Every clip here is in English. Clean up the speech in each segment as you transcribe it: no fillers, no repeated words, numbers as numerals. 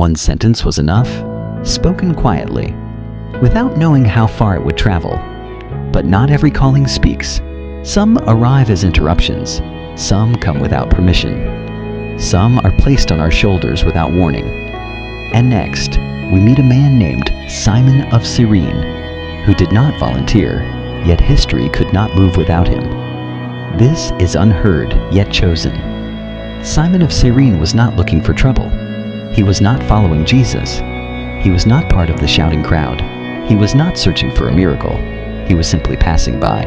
One sentence was enough, spoken quietly, without knowing how far it would travel. But not every calling speaks. Some arrive as interruptions. Some come without permission. Some are placed on our shoulders without warning. And next, we meet a man named Simon of Cyrene, who did not volunteer, yet history could not move without him. This is Unheard, yet chosen. Simon of Cyrene was not looking for trouble. He was not following Jesus. He was not part of the shouting crowd. He was not searching for a miracle. He was simply passing by.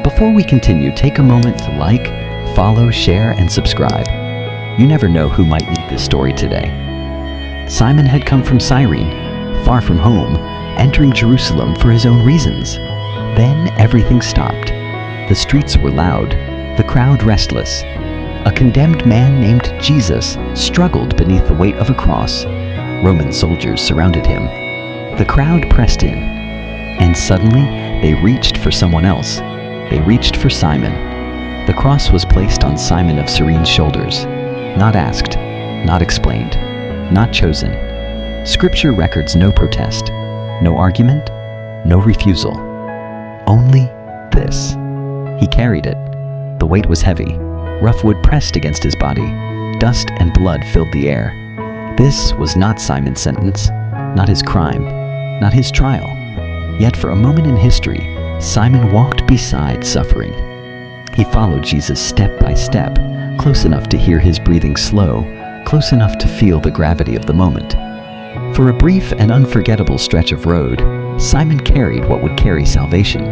Before we continue, take a moment to like, follow, share, and subscribe. You never know who might need this story today. Simon had come from Cyrene, far from home, entering Jerusalem for his own reasons. Then everything stopped. The streets were loud, the crowd restless. A condemned man named Jesus struggled beneath the weight of a cross. Roman soldiers surrounded him. The crowd pressed in, and suddenly they reached for someone else. They reached for Simon. The cross was placed on Simon of Cyrene's shoulders. Not asked, not explained, not chosen. Scripture records no protest, no argument, no refusal. Only this. He carried it. The weight was heavy. Rough wood pressed against his body. Dust and blood filled the air. This was not Simon's sentence, not his crime, not his trial. Yet for a moment in history, Simon walked beside suffering. He followed Jesus step by step, close enough to hear his breathing slow, close enough to feel the gravity of the moment. For a brief and unforgettable stretch of road, Simon carried what would carry salvation.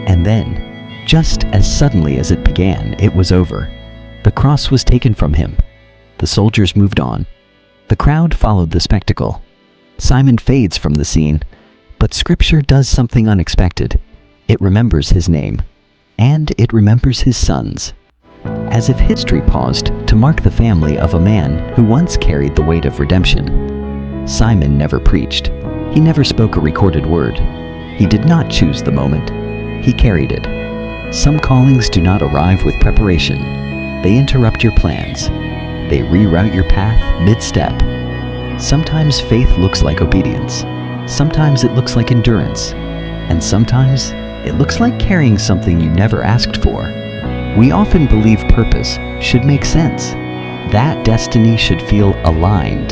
And then, just as suddenly as it began, it was over. The cross was taken from him. The soldiers moved on. The crowd followed the spectacle. Simon fades from the scene, but Scripture does something unexpected. It remembers his name, and it remembers his sons. As if history paused to mark the family of a man who once carried the weight of redemption. Simon never preached. He never spoke a recorded word. He did not choose the moment. He carried it. Some callings do not arrive with preparation. They interrupt your plans. They reroute your path mid-step. Sometimes faith looks like obedience. Sometimes it looks like endurance. And sometimes it looks like carrying something you never asked for. We often believe purpose should make sense. That destiny should feel aligned.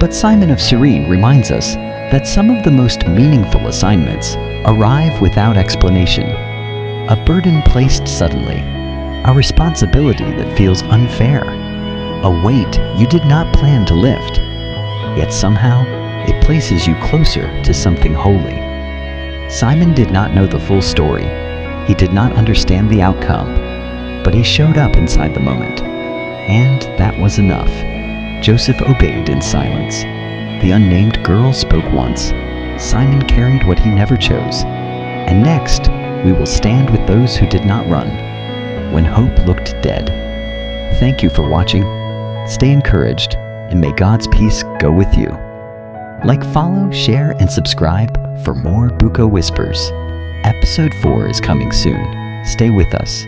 But Simon of Cyrene reminds us that some of the most meaningful assignments arrive without explanation. A burden placed suddenly. A responsibility that feels unfair. A weight you did not plan to lift. Yet somehow, it places you closer to something holy. Simon did not know the full story. He did not understand the outcome, but he showed up inside the moment. And that was enough. Joseph obeyed in silence. The unnamed girl spoke once. Simon carried what he never chose. And next, we will stand with those who did not run, when hope looked dead. Thank you for watching. Stay encouraged, and may God's peace go with you. Like, follow, share, and subscribe for more BukoWhispers. Episode 4 is coming soon. Stay with us.